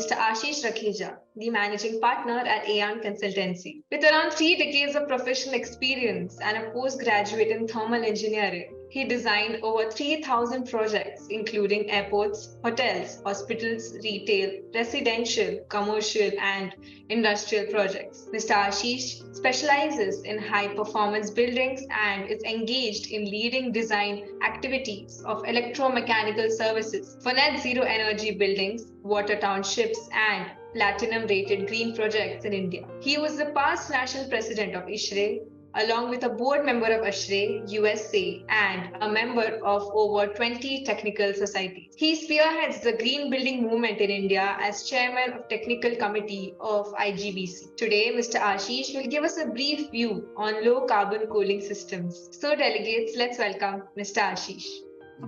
Mr. Ashish Rakheja, the managing partner at AEON Consultancy. With around 3 decades of professional experience and a postgraduate in thermal engineering, he designed over 3,000 projects, including airports, hotels, hospitals, retail, residential, commercial, and industrial projects. Mr. Ashish specializes in high-performance buildings and is engaged in leading design activities of electro-mechanical services for net zero energy buildings, water townships, and platinum-rated green projects in India. He was the past National President of ISHRAE, along with a board member of ASHRAE USA and a member of over 20 technical societies. He spearheads the green building movement in India as chairman of Technical Committee of IGBC. Today, Mr. Ashish will give us a brief view on low carbon cooling systems. So delegates, let's welcome Mr. Ashish.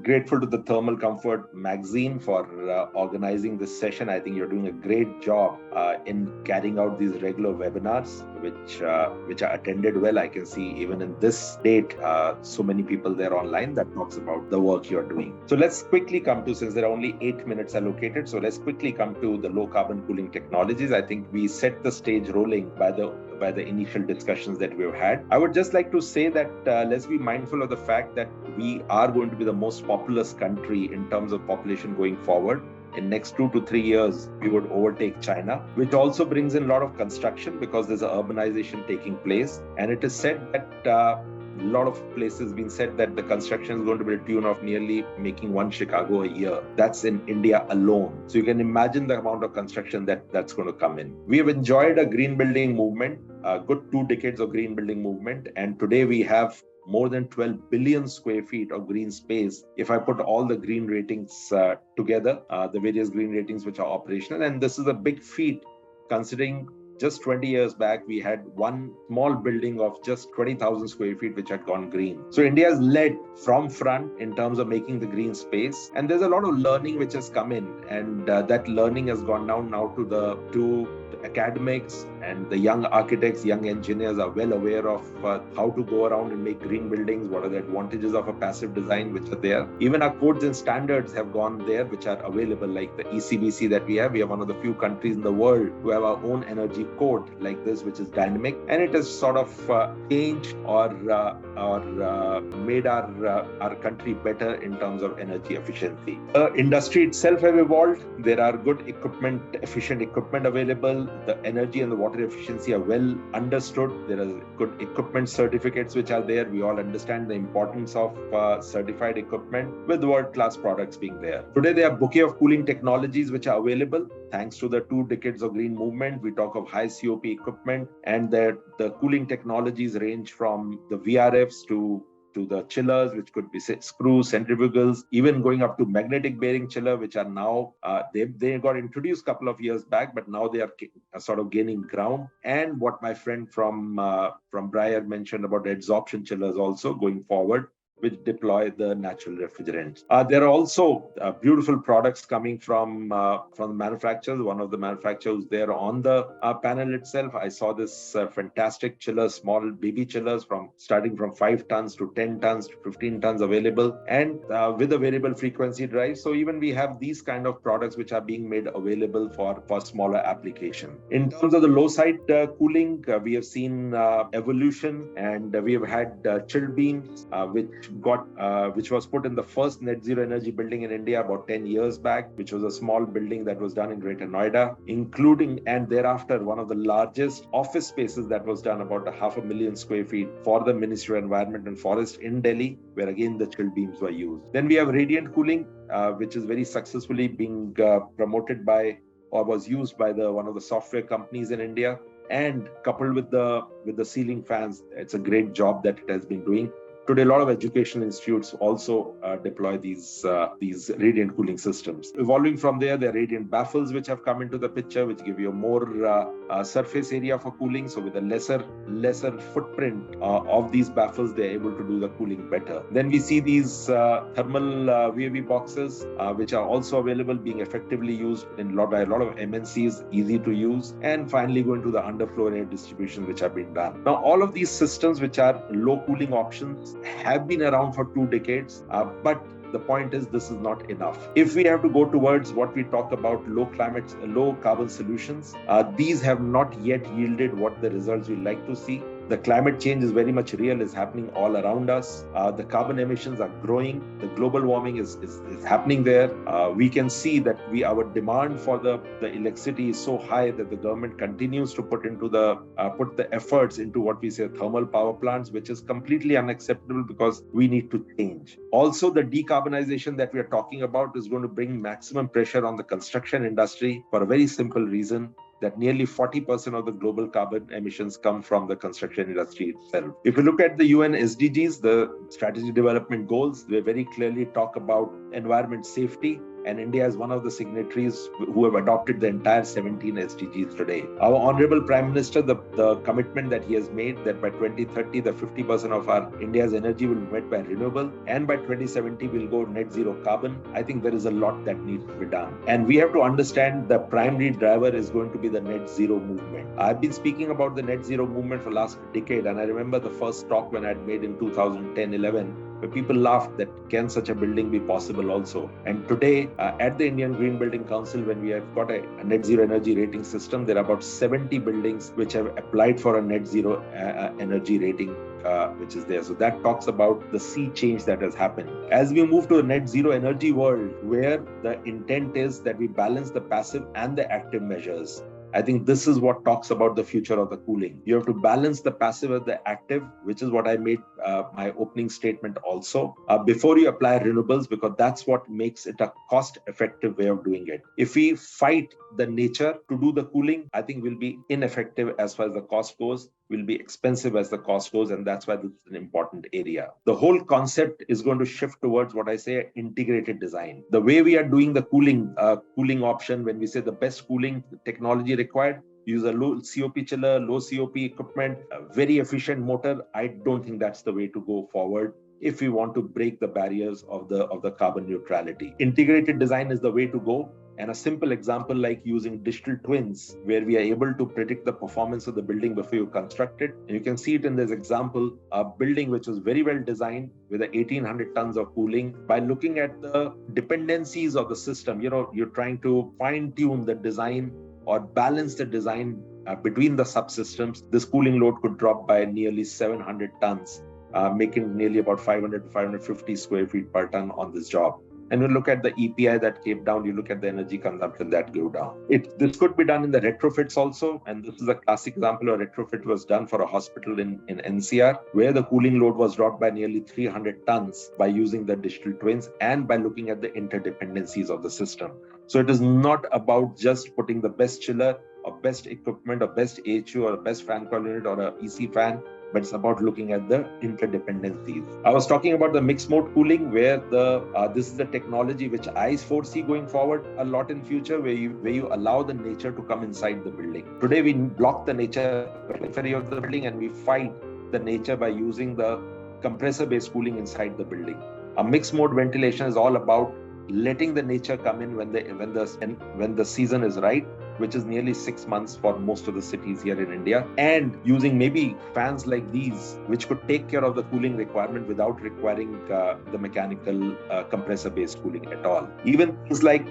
Grateful to the Thermal Comfort magazine for organizing this session. I think you're doing a great job in carrying out these regular webinars, which are attended well. I can see even in this date, so many people there online that talks about the work you're doing. So let's quickly come to, since there are only 8 minutes allocated, so let's quickly come to the low carbon cooling technologies. I think we set the stage rolling by the initial discussions that we've had. I would just like to say that let's be mindful of the fact that we are going to be the most populous country in terms of population going forward. In next 2 to 3 years, we would overtake China, which also brings in a lot of construction because there's a urbanization taking place. And it is said that a lot of places been said that the construction is going to be a tune of nearly making one Chicago a year. That's in India alone. So you can imagine the amount of construction that's going to come in. We have enjoyed a green building movement, a good 2 decades of green building movement. And today we have more than 12 billion square feet of green space. If I put all the green ratings together, the various green ratings which are operational, and this is a big feat considering just 20 years back, we had one small building of just 20,000 square feet which had gone green. So India has led from front in terms of making the green space. And there's a lot of learning which has come in. And that learning has gone down now to the academics, and the young architects, young engineers are well aware of how to go around and make green buildings, what are the advantages of a passive design which are there. Even our codes and standards have gone there, which are available, like the ECBC that we have. We are one of the few countries in the world who have our own energy code like this, which is dynamic, and it has sort of changed or made our country better in terms of energy efficiency. The industry itself have evolved. There are good equipment, efficient equipment available. The energy and the water efficiency are well understood. There are good equipment certificates which are there. We all understand the importance of certified equipment with world-class products being there. Today, there are bouquet of cooling technologies which are available. Thanks to the 2 decades of green movement, we talk of high COP equipment, and the cooling technologies range from the VRFs to the chillers, which could be screws, centrifugals, even going up to magnetic bearing chiller, which are now, they got introduced a couple of years back, but now they are sort of gaining ground. And what my friend from Briar mentioned about the adsorption chillers also going forward, which deploy the natural refrigerants. There are also beautiful products coming from manufacturers. One of the manufacturers there on the panel itself, I saw this fantastic chiller, small baby chillers starting from 5 tons to 10 tons to 15 tons available, and with a variable frequency drive. So even we have these kind of products which are being made available for smaller application. In terms of the low side cooling, we have seen evolution, and we have had chill beams, which was put in the first net zero energy building in India about 10 years back, which was a small building that was done in Greater Noida, including, and thereafter one of the largest office spaces that was done, about 500,000 square feet, for the Ministry of Environment and Forest in Delhi, where again the chill beams were used. Then we have radiant cooling, which is very successfully being promoted by, or was used by one of the software companies in India, and coupled with the ceiling fans, it's a great job that it has been doing. Today, a lot of educational institutes also deploy these radiant cooling systems. Evolving from there are radiant baffles which have come into the picture, which give you a more surface area for cooling. So with a lesser footprint of these baffles, they're able to do the cooling better. Then we see these thermal VAV boxes, which are also available, being effectively used by a lot of MNCs, easy to use. And finally, going to the underfloor air distribution, which have been done. Now, all of these systems, which are low cooling options, have been around for 2 decades, but the point is this is not enough. If we have to go towards what we talk about low carbon solutions, these have not yet yielded what the results we like to see. The climate change is very much real, is happening all around us. The carbon emissions are growing. The global warming is happening there. We can see that our demand for the electricity is so high that the government continues to put the efforts into what we say thermal power plants, which is completely unacceptable because we need to change. Also, the decarbonization that we are talking about is going to bring maximum pressure on the construction industry for a very simple reason, that nearly 40% of the global carbon emissions come from the construction industry itself. If you look at the UN SDGs, the Strategic Development Goals, they very clearly talk about environment safety, and India is one of the signatories who have adopted the entire 17 SDGs today. Our Honorable Prime Minister, the commitment that he has made that by 2030, the 50% of our India's energy will be met by renewable, and by 2070, we'll go net zero carbon. I think there is a lot that needs to be done. And we have to understand the primary driver is going to be the net zero movement. I've been speaking about the net zero movement for the last decade, and I remember the first talk when I had made in 2010-11, where people laughed that can such a building be possible also. And today, at the Indian Green Building Council, when we have got a net zero energy rating system, there are about 70 buildings which have applied for a net zero energy rating, which is there. So that talks about the sea change that has happened. As we move to a net zero energy world, where the intent is that we balance the passive and the active measures, I think this is what talks about the future of the cooling. You have to balance the passive with the active, which is what I made my opening statement also, before you apply renewables, because that's what makes it a cost-effective way of doing it. If we fight the nature to do the cooling, I think we'll be ineffective as far as the cost goes, will be expensive as the cost goes, and that's why this is an important area. The whole concept is going to shift towards what I say integrated design. The way we are doing the cooling option, when we say the best cooling technology required, use a low COP chiller, low COP equipment, a very efficient motor. I don't think that's the way to go forward if we want to break the barriers of the carbon neutrality. Integrated design is the way to go. And a simple example like using digital twins, where we are able to predict the performance of the building before you construct it. And you can see it in this example, a building which was very well designed with 1,800 tons of cooling. By looking at the dependencies of the system, you're trying to fine tune the design or balance the design between the subsystems. This cooling load could drop by nearly 700 tons, making nearly about 500 to 550 square feet per ton on this job. And you look at the EPI that came down, you look at the energy consumption that grew down. This could be done in the retrofits also. And this is a classic example of a retrofit was done for a hospital in NCR, where the cooling load was dropped by nearly 300 tons by using the digital twins and by looking at the interdependencies of the system. So it is not about just putting the best chiller or best equipment or best AHU or best fan coil unit or a EC fan, but it's about looking at the interdependencies. I was talking about the mixed mode cooling, where this is the technology which I foresee going forward a lot in future, where you allow the nature to come inside the building. Today we block the nature periphery of the building and we fight the nature by using the compressor-based cooling inside the building. A mixed mode ventilation is all about letting the nature come in when the season is right, which is nearly 6 months for most of the cities here in India, and using maybe fans like these, which could take care of the cooling requirement without requiring the mechanical compressor-based cooling at all. Even things like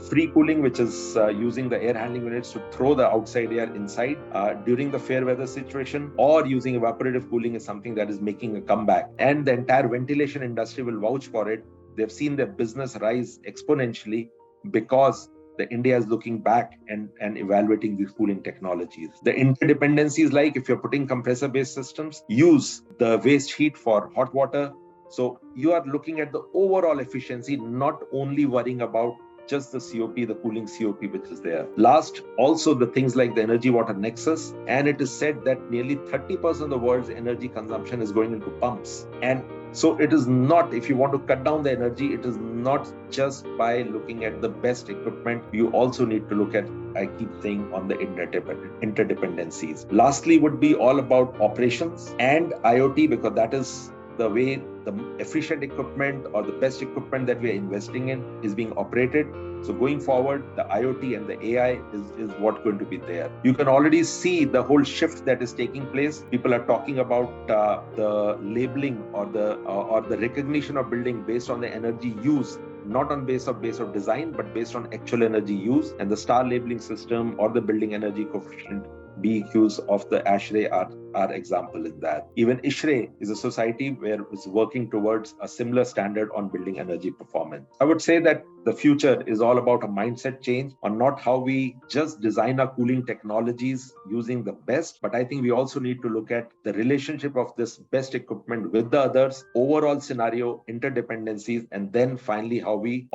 free cooling, which is using the air handling units to throw the outside air inside during the fair weather situation, or using evaporative cooling is something that is making a comeback. And the entire ventilation industry will vouch for it. They've seen their business rise exponentially because the India is looking back and evaluating these cooling technologies. The interdependencies, like if you're putting compressor-based systems, use the waste heat for hot water. So you are looking at the overall efficiency, not only worrying about just the COP, the cooling COP, which is there. Last, also the things like the energy water nexus. And it is said that nearly 30% of the world's energy consumption is going into pumps. And so it is not, if you want to cut down the energy, it is not just by looking at the best equipment. You also need to look at, I keep saying, on the interdependencies. Lastly would be all about operations and IoT, because that is the way the efficient equipment or the best equipment that we are investing in is being operated. So going forward, the IoT and the AI is what's going to be there. You can already see the whole shift that is taking place. People are talking about the labeling or the recognition of building based on the energy use, not on base of design, but based on actual energy use. And the star labeling system or the building energy coefficient BEQs of the ASHRAE are example in that. Even ISHRAE is a society where it's working towards a similar standard on building energy performance. I would say that the future is all about a mindset change on not how we just design our cooling technologies using the best, but I think we also need to look at the relationship of this best equipment with the others, overall scenario, interdependencies, and then finally how we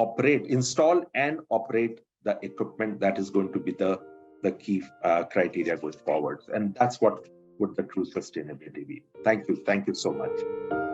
install and operate the equipment that is going to be the key criteria going forward. And that's what would the true sustainability be. Thank you so much.